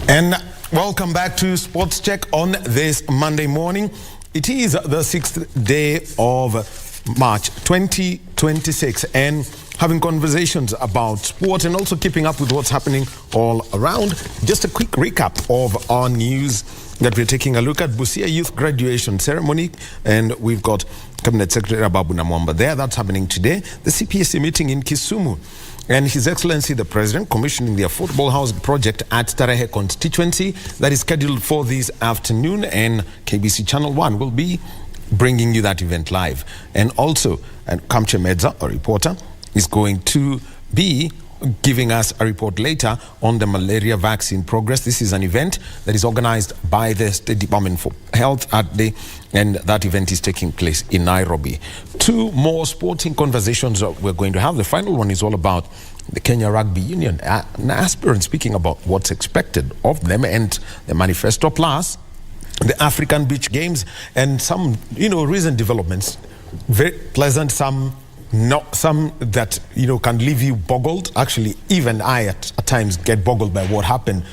And welcome back to Sports Check on this Monday morning. It is the 6th day of March 2026, and having conversations about sport and also keeping up with what's happening all around. Just a quick recap of our news that we're taking a look at. Busia Youth Graduation Ceremony, and we've got Cabinet Secretary Ababu Namwamba there. That's happening today. The CPSC meeting in Kisumu, and His Excellency the President commissioning the affordable housing project at Tarehe constituency that is scheduled for this afternoon, and KBC Channel 1 will be bringing you that event live. And also, Kamche Medza, a reporter, is going to be giving us a report later on the malaria vaccine progress. This is an event that is organized by the State Department for Health and that event is taking place in Nairobi. Two more sporting conversations we're going to have. The final one is all about the Kenya Rugby Union, an aspirant speaking about what's expected of them and the manifesto, plus the African Beach Games and some, recent developments, very pleasant, some that can leave you boggled. Actually, even I at times get boggled by what happened,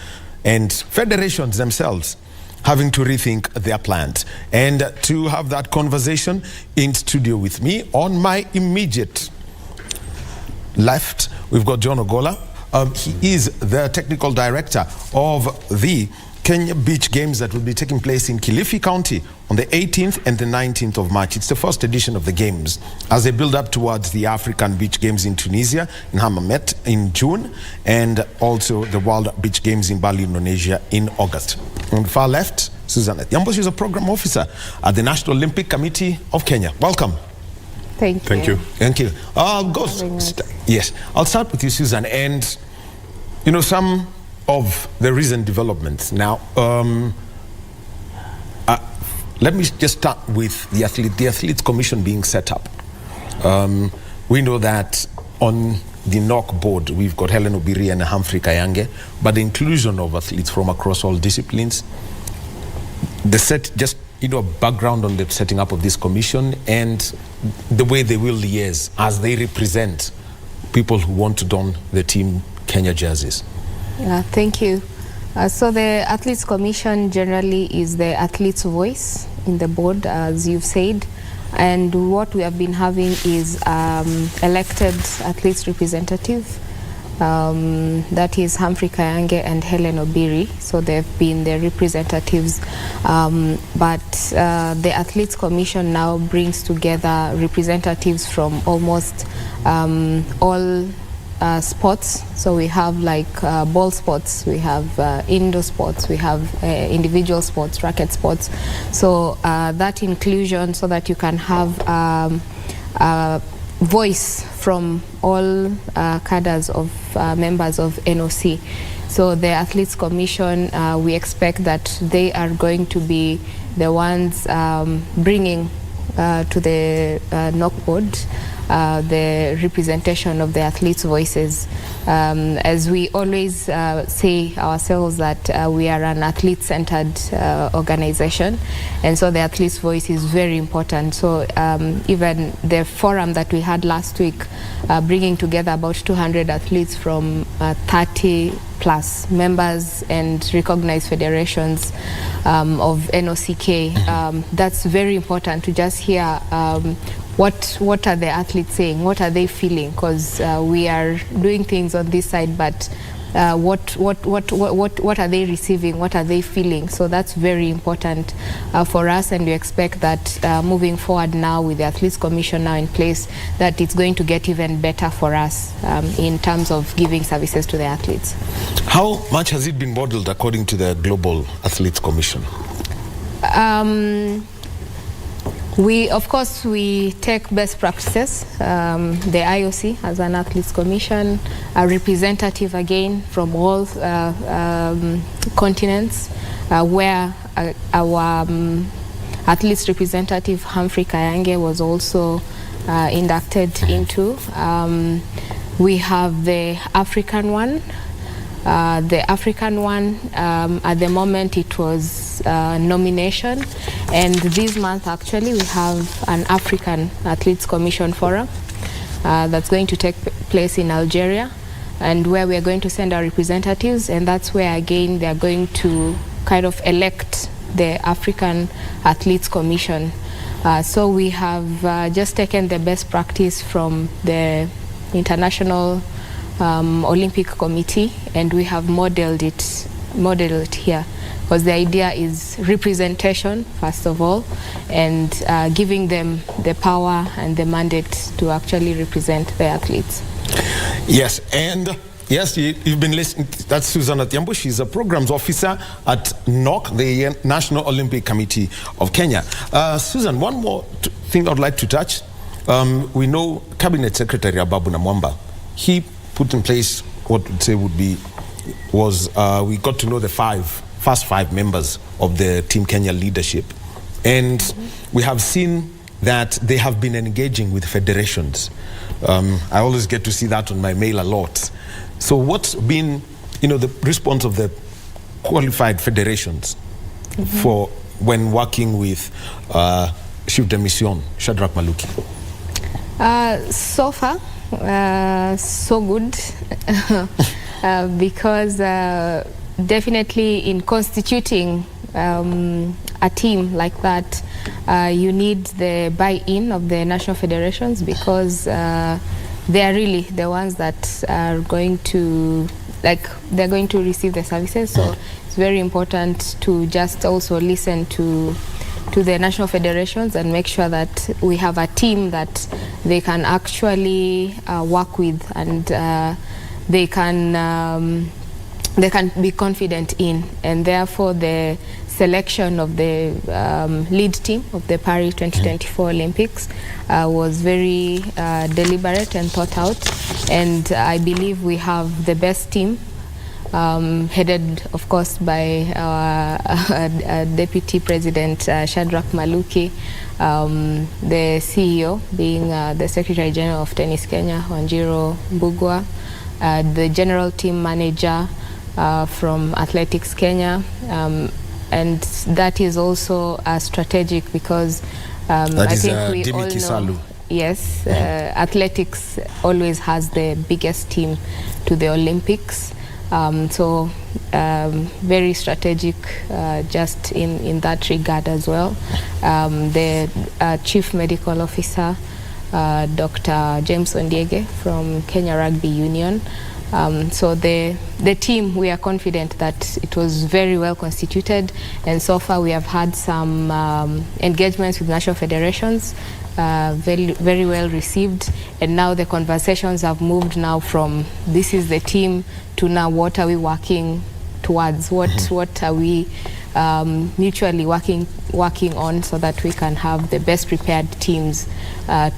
and federations themselves having to rethink their plans. And to have that conversation in studio with me, on my immediate left, we've got John Ogolla. He is the technical director of the Kenya Beach Games that will be taking place in Kilifi County on the 18th and the 19th of March. It's the first edition of the Games as they build up towards the African Beach Games in Tunisia, in Hammamet in June, and also the World Beach Games in Bali, Indonesia in August. On the far left, Susan Adhiambo. She's a program officer at the National Olympic Committee of Kenya. Welcome. Thank you. Thank you. Yes, I'll start with you, Susan. And, some of the recent developments. Now, let me just start with the Athletes Commission being set up. We know that on the NOCK board, we've got Helen Obiri and Humphrey Kayange, but the inclusion of athletes from across all disciplines, a background on the setting up of this commission and the way they will liaise as they represent people who want to don the Team Kenya jerseys. Thank you. So the Athletes Commission generally is the athlete's voice in the board, as you've said. And what we have been having is elected athletes representative. That is Humphrey Kayange and Helen Obiri. So they've been the representatives. But the Athletes Commission now brings together representatives from almost all sports. So we have ball sports, we have indoor sports, we have individual sports, racket sports. So that inclusion, so that you can have a voice from all cadres of members of NOC. So the Athletes Commission, we expect that they are going to be the ones bringing to the NOCK board the representation of the athletes' voices. As we always say ourselves that we are an athlete-centered organization, and so the athletes' voice is very important. So even the forum that we had last week, bringing together about 200 athletes from 30 plus members and recognized federations of NOCK, that's very important to just hear what are the athletes saying, what are they feeling, because we are doing things on this side, but what are they receiving, what are they feeling? So that's very important for us, and we expect that moving forward now with the Athletes Commission now in place, that it's going to get even better for us in terms of giving services to the athletes. How much has it been modeled according to the Global Athletes Commission? Of course, we take best practices. The IOC has an Athletes Commission, a representative again from all continents, where our athletes representative Humphrey Kayange was also inducted into. We have the African one. At the moment it was nomination, and this month actually we have an African Athletes Commission Forum that's going to take place in Algeria. and where we are going to send our representatives, and that's where again they are going to kind of elect the African Athletes Commission. So we have just taken the best practice from the International Olympic Committee, and we have modeled it here, because the idea is representation first of all, and giving them the power and the mandate to actually represent the athletes. Yes, and yes, you've been listening. That's Susan Adhiambo. She's a programs officer at NOCK, the National Olympic Committee of Kenya. Susan, one more thing I'd like to touch. We know Cabinet Secretary Ababu Namwamba, he put in place what we'd say we got to know the first five members of the Team Kenya leadership. And we have seen that they have been engaging with federations. I always get to see that on my mail a lot. So what's been, the response of the qualified federations for when working with Chef de Mission, Shadrach Maluki? So far, so good, because definitely in constituting a team like that, you need the buy-in of the national federations, because they are really the ones that are going to, they're going to receive the services. So it's very important to just also listen to the national federations and make sure that we have a team that they can actually work with, and they can be confident in, and therefore the selection of the lead team of the Paris 2024 Olympics was very deliberate and thought out, and I believe we have the best team, headed of course by our Deputy President Shadrach Maluki, the CEO being the Secretary General of Tennis Kenya, Wanjiru Mbugua, the General Team Manager from Athletics Kenya, and that is also strategic, because I think we all know, yes, athletics always has the biggest team to the Olympics. So very strategic just in that regard as well. The Chief Medical Officer, Dr. James Ondiege from Kenya Rugby Union. So the team, we are confident that it was very well constituted, and so far we have had some engagements with national federations, very, very well received, and now the conversations have moved now from this is the team to now what are we working towards, what are we mutually working on, so that we can have the best prepared teams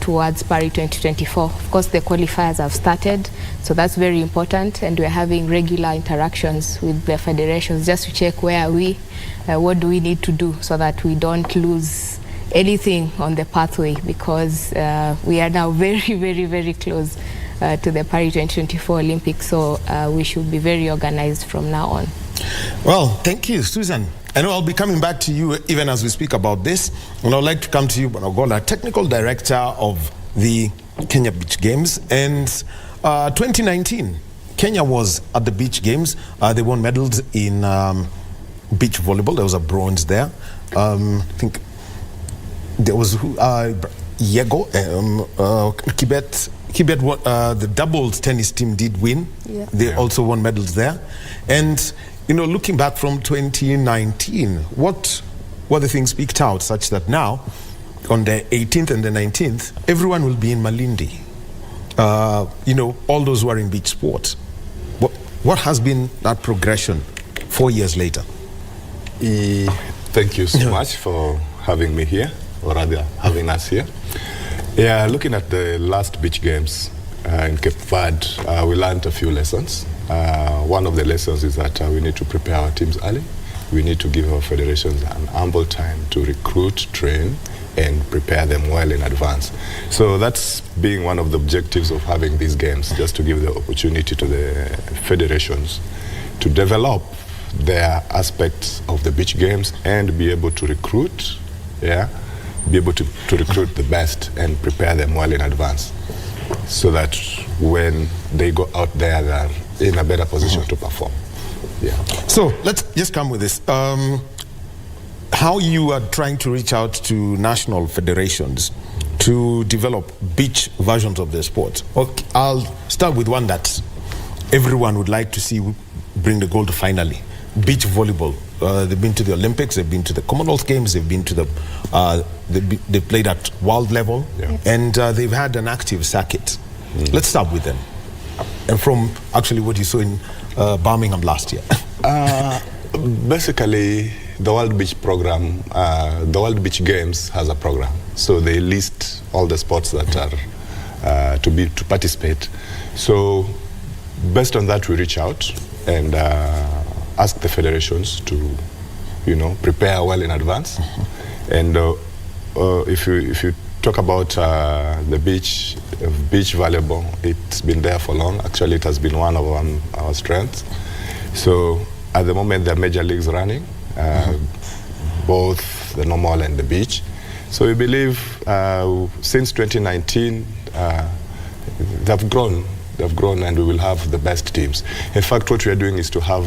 towards Paris 2024. Of course, the qualifiers have started, so that's very important, and we're having regular interactions with the federations just to check where are we, what do we need to do so that we don't lose anything on the pathway, because we are now very, very, very close to the Paris 2024 Olympics, so we should be very organized from now on. Well, thank you, Susan. I know I'll be coming back to you even as we speak about this, and I'd like to come to you, Ogolla, Technical Director of the Kenya Beach Games. And 2019, Kenya was at the Beach Games. They won medals in beach volleyball. There was a bronze there. I think there was Yego, Kibet, the doubles tennis team did win. Yeah. They also won medals there. And looking back from 2019, what were the things picked out such that now, on the 18th and the 19th, everyone will be in Malindi? All those who are in beach sports. What has been that progression 4 years later? Thank you so much for having me here, or rather having us here. Yeah, looking at the last beach games in Cape Verde, we learned a few lessons. One of the lessons is that we need to prepare our teams early. We need to give our federations an ample time to recruit, train, and prepare them well in advance. So that's being one of the objectives of having these games, just to give the opportunity to the federations to develop their aspects of the beach games and be able to recruit, be able to recruit the best and prepare them well in advance. so that when they go out there, they're in a better position to perform. Yeah. So let's just come with this. How you are trying to reach out to national federations to develop beach versions of the sport. Okay, I'll start with one that everyone would like to see bring the gold finally. Beach volleyball. They've been to the Olympics, they've been to the Commonwealth Games, they've been to the, they've played at world level, and they've had an active circuit. Let's start with them. And from actually what you saw in Birmingham last year. Basically, the World Beach program, the World Beach Games has a program. So they list all the sports that are to participate. So based on that, we reach out and ask the federations to, prepare well in advance. And if you talk about the beach volleyball, it's been there for long. Actually, it has been one of our strengths. So at the moment, there are major leagues running, both the normal and the beach. So we believe since 2019, they've grown, and we will have the best teams. In fact, what we are doing is to have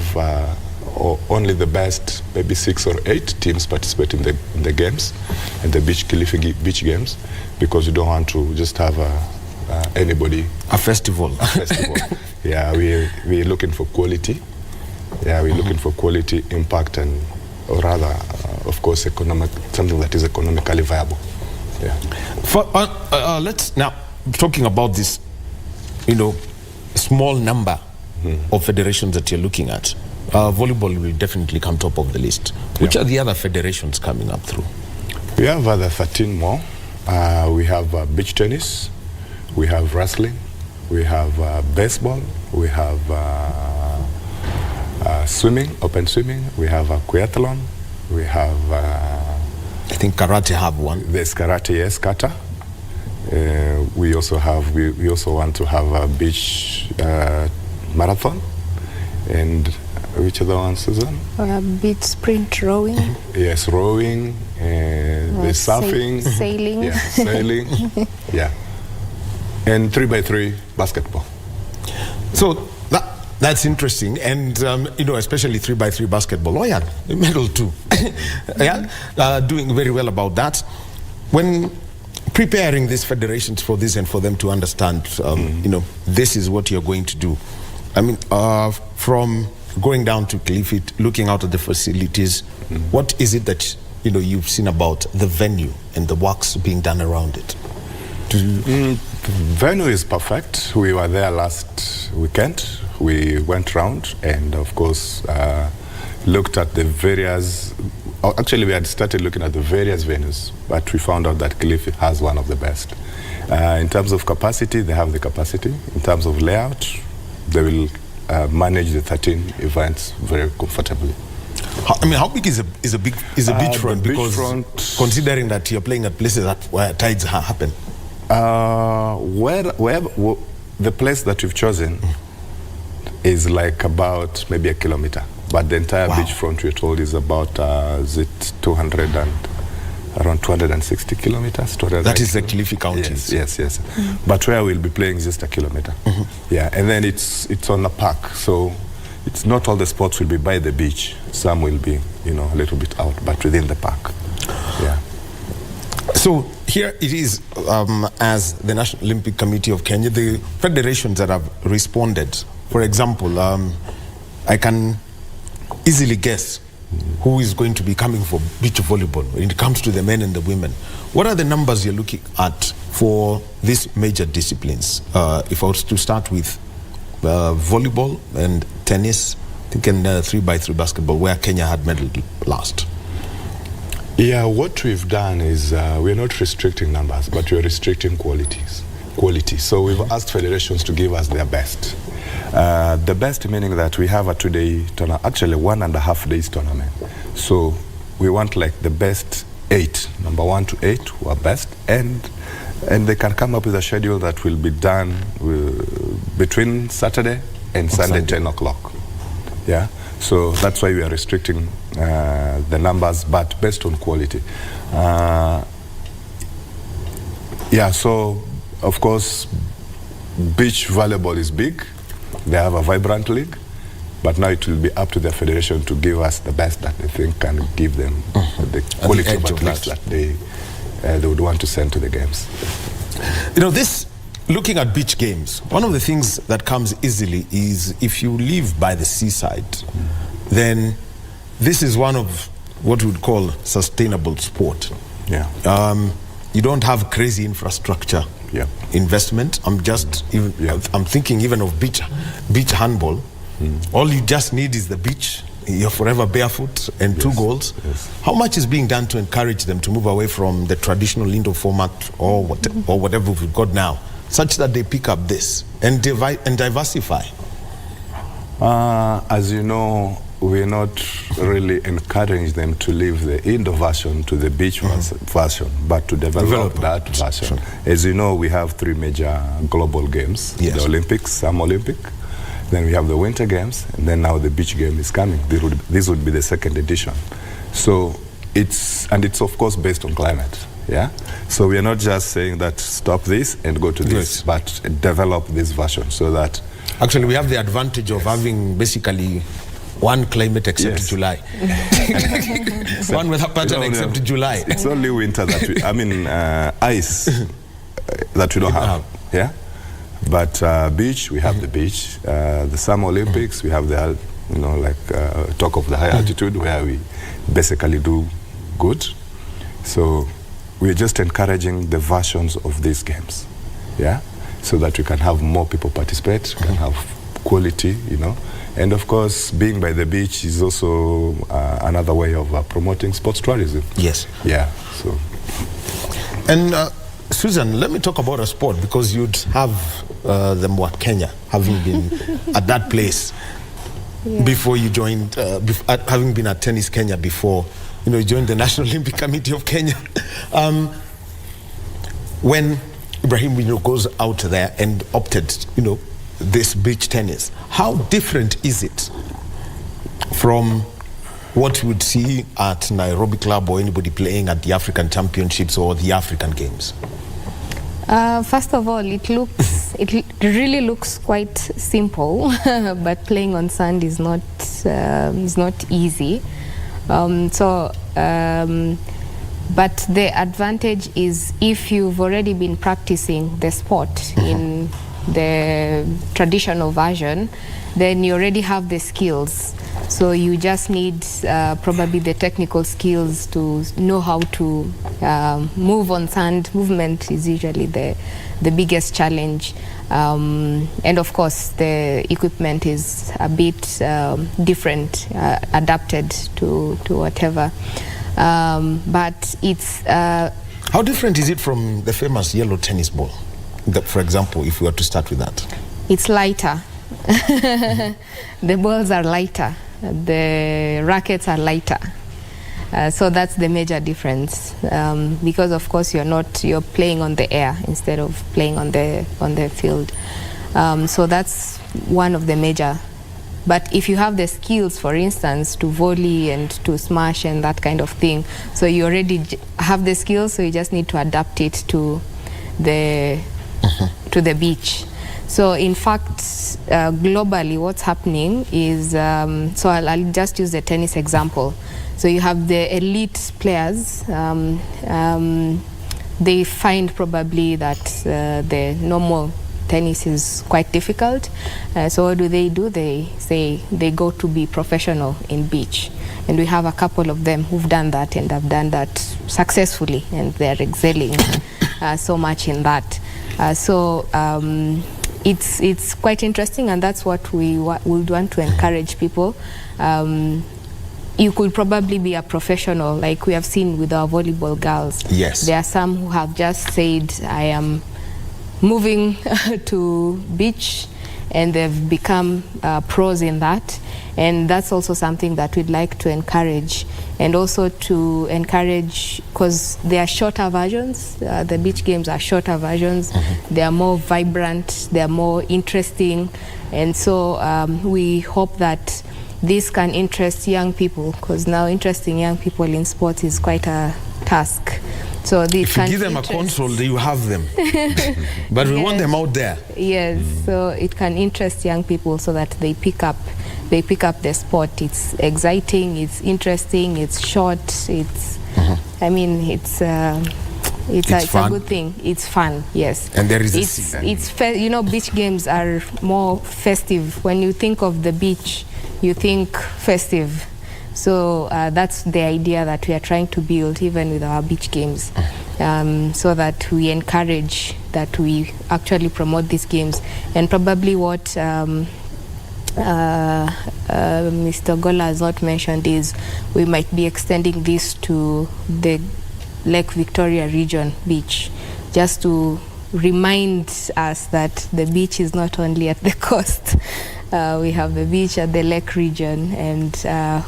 only the best, maybe 6 or 8 teams participate in the games, and the beach games, because we don't want to just have anybody. A festival. Yeah, we're looking for quality. Yeah, we're looking for quality, impact, and or rather, of course, something that is economically viable. Yeah. Let's now talking about this, small number of federations that you're looking at. Volleyball will definitely come top of the list. Which are the other federations coming up through? We have other 13 more. We have beach tennis, we have wrestling, we have baseball, we have swimming, open swimming, we have quiathlon, we have... I think karate have one. There's karate, yes, kata. We also want to have a beach marathon. And which other one, Susan? Beach sprint rowing. Yes, rowing, there's surfing. Sailing. Yeah, sailing. Yeah. And 3x3 basketball. So that's interesting, and especially 3x3 basketball. Oh yeah, medal too. Yeah, doing very well about that. When preparing these federations for this and for them to understand, this is what you're going to do. I mean, from going down to Clifford, looking out at the facilities, what is it that you've seen about the venue and the works being done around it? Venue is perfect. We were there last weekend. We went round and, of course, looked at the various... Actually, we had started looking at the various venues, but we found out that Clifford has one of the best. In terms of capacity, they have the capacity. In terms of layout, they will manage the 13 events very comfortably. How big is a beachfront? Because considering that you're playing at places where tides happen. Wherever the place that we've chosen is like about maybe a kilometer, but the entire beachfront we're told is about around 260 kilometers. That is the Kilifi County. Yes. But where we'll be playing is just a kilometer. Yeah, and then it's on a park, so it's not all the sports will be by the beach. Some will be, a little bit out, but within the park. Yeah. So here it is, as the National Olympic Committee of Kenya, the federations that have responded. For example, I can easily guess who is going to be coming for beach volleyball when it comes to the men and the women. What are the numbers you're looking at for these major disciplines? If I was to start with volleyball and tennis, I think in 3x3 basketball, where Kenya had medal last. Yeah, what we've done is we're not restricting numbers, but we're restricting quality. So we've asked federations to give us their best. The best meaning that we have a 2-day tournament, actually 1.5 days tournament. So we want like the best 8, number 1 to 8 who are best, and they can come up with a schedule that will be done between Saturday and Sunday 10 o'clock. Yeah, so that's why we are restricting the numbers, but based on quality. Yeah, so of course beach volleyball is big. They have a vibrant league. But now it will be up to the federation to give us the best that they think can give them the quality of athletes that they would want to send to the games. You know, looking at beach games, one of the things that comes easily is if you live by the seaside, then this is one of what we would call sustainable sport. Yeah. You don't have crazy infrastructure investment. I'm thinking even of beach handball. All you just need is the beach. You're forever barefoot and 2 goals. Yes. How much is being done to encourage them to move away from the traditional indoor format or whatever we've got now, such that they pick up this and diversify? As you know, we're not really encouraging them to leave the indoor version to the beach version, but to develop that version. Sure. As you know, we have 3 major global games: the Olympics, Summer Olympic. Then we have the Winter Games, and then now the beach game is coming. This would be the 2nd edition. So it's of course based on climate, yeah? So we are not just saying that stop this and go to this, but develop this version so that... Actually, we have the advantage of having basically one climate except July. One weather pattern except July. It's only winter that we, ice that we don't have, yeah? But beach, we have the beach. The Summer Olympics, we have the, talk of the high altitude where we basically do good. So we're just encouraging the versions of these games, yeah? So that we can have more people participate, can have quality, And of course, being by the beach is also another way of promoting sports tourism. Yes. Yeah, so. And Susan, let me talk about a sport, because you'd have the Mwa Kenya, having been at that place before you joined, having been at Tennis Kenya before, you joined the National Olympic Committee of Kenya. When Ibrahim goes out there and opted, this beach tennis, how different is it from what you would see at Nairobi Club or anybody playing at the African Championships or the African Games? First of all, it really looks quite simple, but playing on sand is not easy. But the advantage is if you've already been practicing the sport in the traditional version, then you already have the skills. So you just need probably the technical skills to know how to move on sand. Movement is usually the biggest challenge. And of course, the equipment is a bit different, adapted to whatever. But it's... How different is it from the famous yellow tennis ball? For example, if we were to start with that. It's lighter. The balls are lighter. The rackets are lighter. So that's the major difference. Because of course you're playing on the air instead of playing on the field. So that's one of the major. But if you have the skills, for instance, to volley and to smash and that kind of thing, so you already have the skills, so you just need to adapt it to the beach. So in fact, globally, what's happening is, so I'll just use the tennis example. So you have the elite players, they find probably that the normal tennis is quite difficult. So what do? They say they go to be professional in beach. And we have a couple of them who've done that and have done that successfully, and they're excelling so much in that. It's quite interesting, and that's what we would want to encourage people. You could probably be a professional, like we have seen with our volleyball girls. Yes. There are some who have just said, I am moving to beach, and they've become pros in that. And that's also something that we'd like to encourage. And also to encourage, because they are shorter versions, the beach games are shorter versions, they are more vibrant, they are more interesting. And so we hope that this can interest young people, because now interesting young people in sports is quite a task. So they If you can give them a interest- console, you have them. But we want them out there. Yes, so it can interest young people so that they pick up the sport. It's exciting, it's interesting, it's short, it's I mean it's a fun. good thing. It's fun, yes. And there is you know, beach games are more festive. When you think of the beach, you think festive. So that's the idea that we are trying to build, even with our beach games, so that we encourage, that we actually promote these games. And probably what Mr. Ogolla has not mentioned is we might be extending this to the Lake Victoria region beach, just to remind us that the beach is not only at the coast. We have the beach at the lake region, and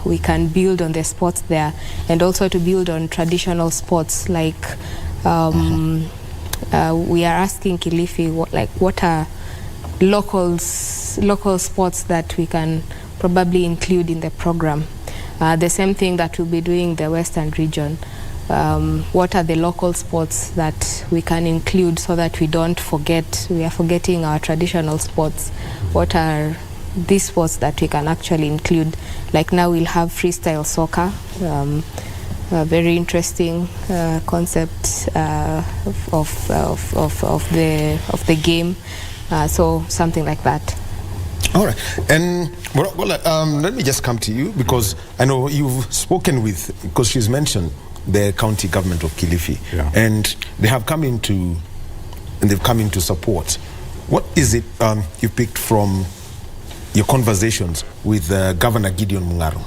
we can build on the sports there, and also to build on traditional sports like we are asking Kilifi what are local sports that we can probably include in the program. The same thing that we'll be doing the Western region. What are the local sports that we can include so that we don't forget, we are forgetting our traditional sports? What are these sports that we can actually include? Like now we'll have freestyle soccer, a very interesting concept of the game. So something like that. All right. And well, let me just come to you, because I know you've spoken with, because she's mentioned the county government of Kilifi, and they have come into, and they've come into support. What is it you picked from your conversations with Governor Gideon Mungaro?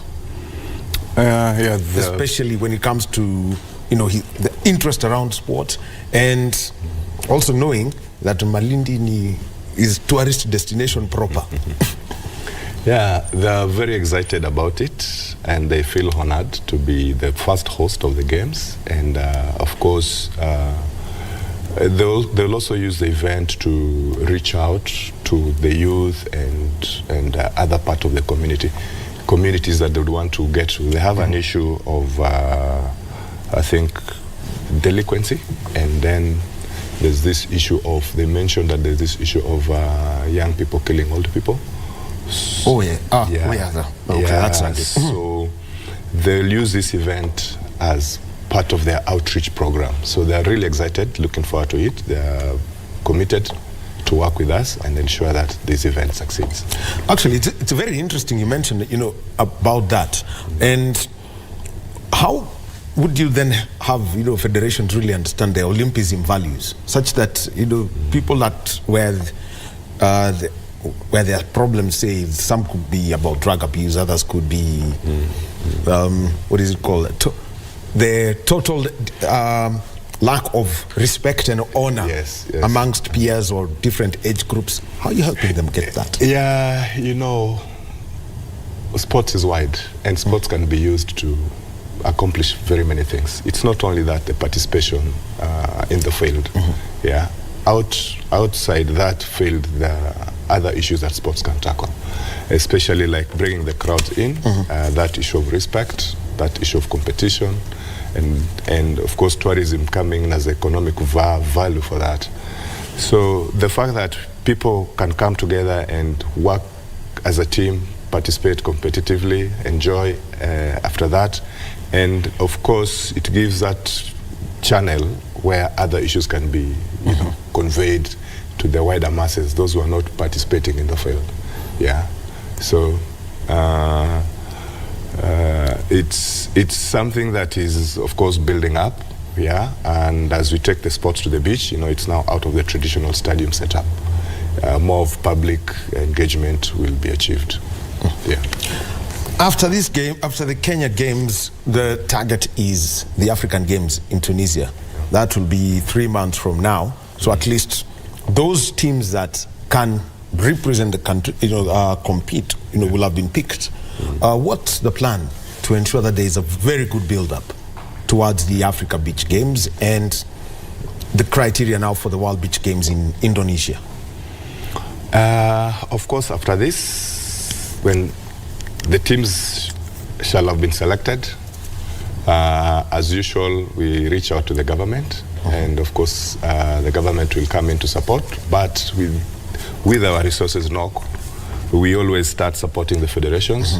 Especially when it comes to, you know, the interest around sport, and also knowing that Malindi is tourist destination proper. Yeah, they're very excited about it, and they feel honored to be the first host of the games. And of course, they'll also use the event to reach out to the youth and other part of the communities that they would want to get to. They have an issue of, I think, delinquency, and then there's this issue of, they mentioned that there's this issue of young people killing old people. Oh yeah. Okay, that's right. So they'll use this event as part of their outreach program. So they're really excited, looking forward to it. They're committed to work with us and ensure that this event succeeds. Actually, it's very interesting you mentioned, you know, about that. And how would you then have, you know, federations really understand the Olympism values, such that, you know, people that where there are problems, say some could be about drug abuse, others could be what is it called? The total lack of respect and honor amongst peers or different age groups. How are you helping them get that? Yeah, you know, sports is wide, and sports can be used to accomplish very many things. It's not only that, the participation in the field. Yeah, outside that field, there are other issues that sports can tackle, especially like bringing the crowds in, that issue of respect, that issue of competition, and of course tourism coming in as economic value for that. So the fact that people can come together and work as a team, participate competitively, enjoy after that, and of course it gives that channel where other issues can be conveyed to the wider masses, those who are not participating in the field. Yeah, so it's something that is, of course, building up. Yeah, and as we take the sports to the beach, you know, it's now out of the traditional stadium setup. More of public engagement will be achieved. Yeah. After this game, after the Kenya Games, the target is the African Games in Tunisia. That will be 3 months from now. So at least those teams that can represent the country, you know, compete, you know, will have been picked. What's the plan to ensure that there is a very good build-up towards the Africa Beach Games and the criteria now for the World Beach Games in Indonesia? Of course, after this, when the teams shall have been selected, As usual, we reach out to the government, and of course, the government will come in to support. But with our resources, NOCK, we always start supporting the federations,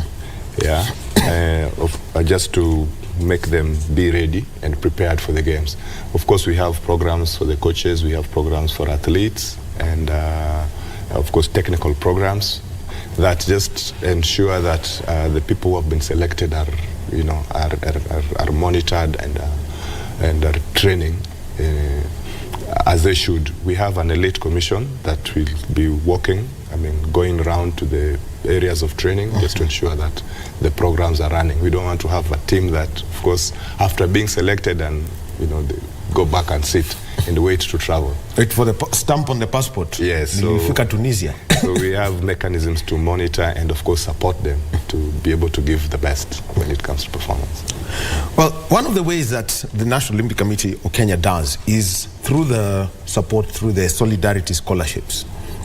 just to make them be ready and prepared for the games. Of course, we have programs for the coaches, we have programs for athletes, and of course, technical programs that just ensure that the people who have been selected are monitored and are training as they should. We have an elite commission that will be working, going around to the areas of training just to ensure that the programs are running. We don't want to have a team that, of course, after being selected and they go back and sit and wait to travel. Wait for the stamp on the passport. Yes. So Tunisia. So we have mechanisms to monitor and, of course, support them to be able to give the best when it comes to performance. Well, one of the ways that the National Olympic Committee of Kenya does is through the support through the Solidarity Scholarships.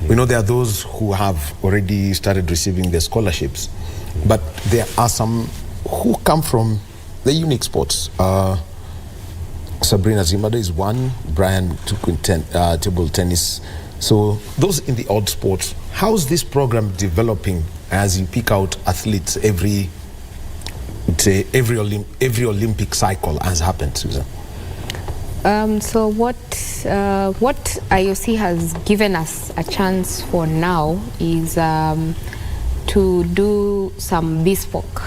We know there are those who have already started receiving their scholarships, but there are some who come from the unique sports. Sabrina Zimada is one, Brian took in table tennis. So those in the odd sports, how's this program developing as you pick out athletes every Olympic cycle has happened, Susan? So what IOC has given us a chance for now is to do some bespoke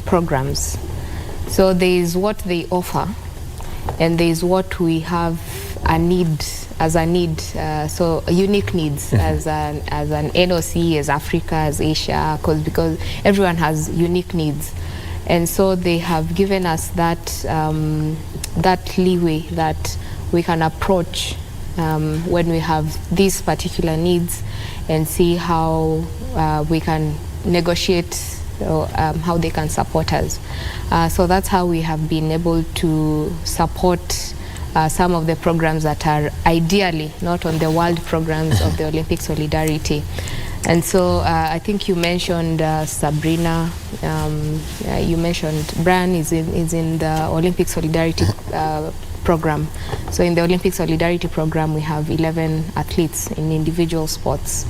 programs. So there is what they offer, and there is what we have a need. So unique needs as an NOC, as Africa, as Asia, because everyone has unique needs. And so they have given us that that leeway that we can approach when we have these particular needs and see how we can negotiate how they can support us. So that's how we have been able to support some of the programs that are ideally not on the world programs of the Olympic Solidarity. And so I think you mentioned Sabrina, you mentioned Brian is in the Olympic Solidarity program. So in the Olympic Solidarity program, we have 11 athletes in individual sports.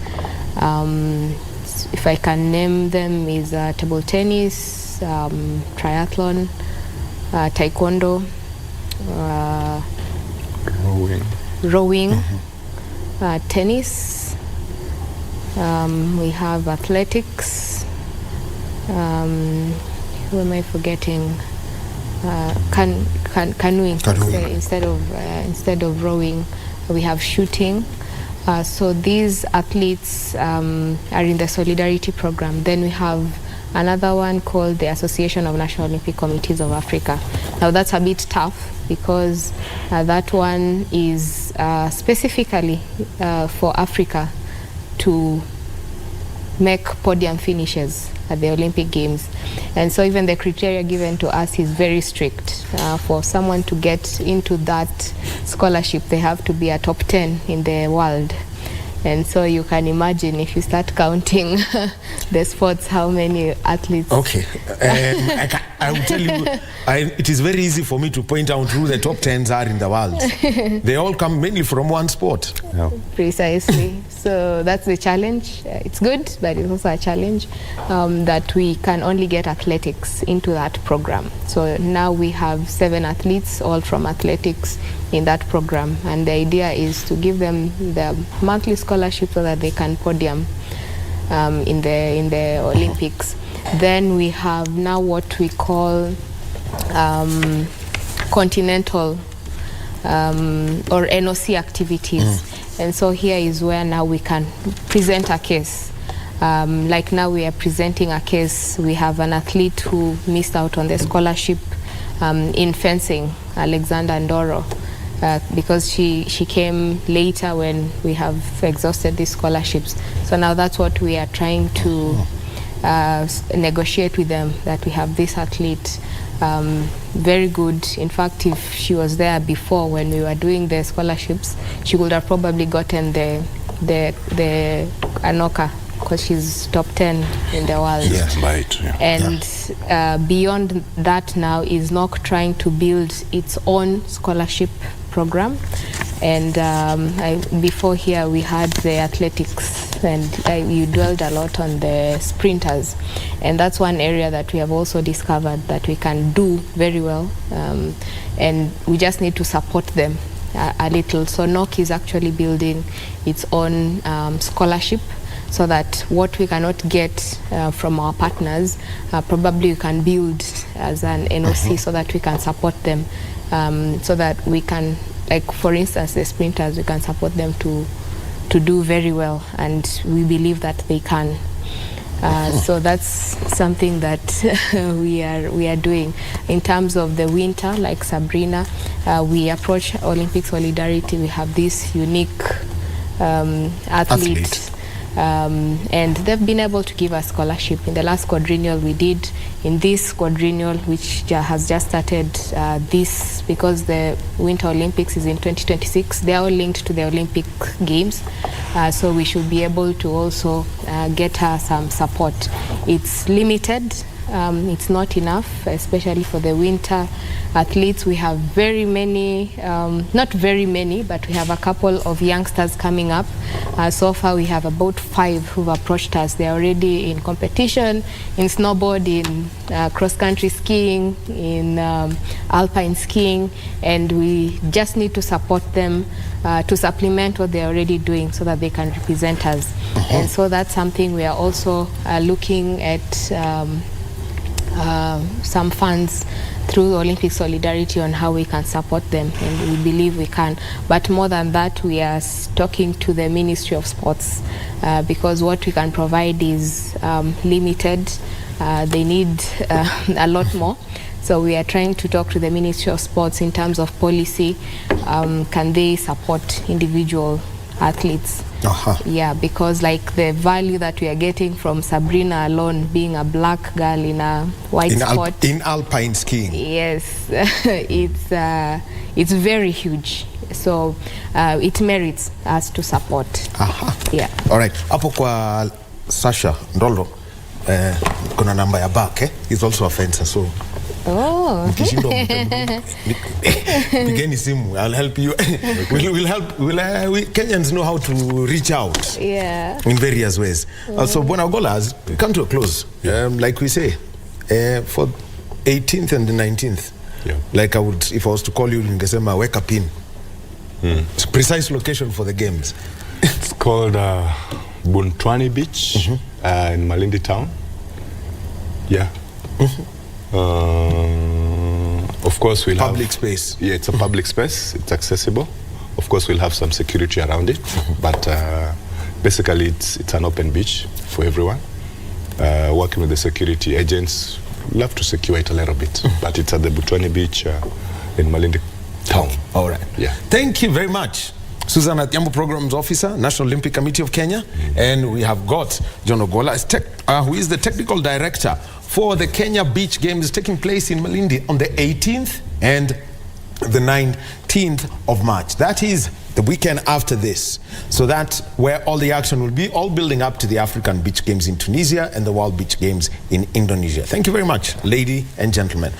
If I can name them, is table tennis, triathlon, taekwondo, rowing, tennis. We have athletics. Who am I forgetting? Canoeing. Instead of rowing, we have shooting. So these athletes are in the Solidarity program. Then we have another one called the Association of National Olympic Committees of Africa. Now that's a bit tough because that one is specifically for Africa to make podium finishes at the Olympic Games. And so even the criteria given to us is very strict. For someone to get into that scholarship, they have to be a top 10 in the world. And so you can imagine if you start counting the sports, how many athletes. Okay. I will tell you, it is very easy for me to point out who the top 10s are in the world. They all come mainly from one sport. Yeah. Precisely. So that's the challenge. It's good, but it's also a challenge that we can only get athletics into that program. So now we have 7 athletes, all from athletics in that program. And the idea is to give them the monthly scholarship so that they can podium in the Olympics. Then we have now what we call continental or NOC activities. And so here is where now we can present a case. Like now we are presenting a case. We have an athlete who missed out on the scholarship in fencing, Alexander Ndoro, because she came later when we have exhausted these scholarships. So now that's what we are trying to negotiate with them, that we have this athlete, very good. In fact, if she was there before when we were doing the scholarships, she would have probably gotten the ANOCK because she's top 10 in the world. Yeah. Right. Yeah. And beyond that now is NOCK trying to build its own scholarship program. And before here we had the athletics, and you dwelled a lot on the sprinters. And that's one area that we have also discovered that we can do very well. And we just need to support them a little. So NOCK is actually building its own scholarship, so that what we cannot get from our partners, probably we can build as an NOC so that we can support them, so that we can, like for instance, the sprinters, we can support them to do very well, and we believe that they can. So that's something that we are doing. In terms of the winter, like Sabrina, we approach Olympic Solidarity. We have this unique athlete. And they've been able to give us scholarship. In the last quadrennial we did, in this quadrennial, which has just started this, because the Winter Olympics is in 2026, they are all linked to the Olympic Games. So we should be able to also get her some support. It's limited. It's not enough, especially for the winter athletes. We have very many, not very many, but we have a couple of youngsters coming up. So far we have about 5 who've approached us. They're already in competition, in snowboard, in cross-country skiing, in alpine skiing, and we just need to support them to supplement what they're already doing so that they can represent us. And so that's something we are also looking at, some funds through Olympic Solidarity on how we can support them, and we believe we can. But more than that, we are talking to the Ministry of Sports, because what we can provide is limited. They need a lot more. So we are trying to talk to the Ministry of Sports in terms of policy. Can they support individual athletes? Yeah, because like the value that we are getting from Sabrina alone, being a black girl in a white spot in alpine skiing, yes, it's very huge. So it merits us to support. Yeah. All right. Hapo kwa Sasha Ndolo, kuna namba ya back, he's also a fencer, so oh. Pigeni simu, I'll help you. We'll help. We Kenyans know how to reach out, yeah, in various ways. So Bwana Ogolla, as we come to a close, like we say, for 18th and the 19th, like I would, if I was to call you, ningesema weka pin. It's a precise location for the games. It's called Buntwani Beach in Malindi town. Yeah. Of course we'll have public space. Yeah, it's a public space. It's accessible. Of course we'll have some security around it, but basically it's an open beach for everyone. Working with the security agents, we'll have to secure it a little bit, but it's at the Buntwani Beach in Malindi town. All right. Yeah. Thank you very much, Susan Adhiambo, Programs Officer, National Olympic Committee of Kenya. And we have got John Ogolla, who is the Technical Director for the Kenya Beach Games taking place in Malindi on the 18th and the 19th of March. That is the weekend after this. So that's where all the action will be, all building up to the African Beach Games in Tunisia and the World Beach Games in Indonesia. Thank you very much, ladies and gentlemen.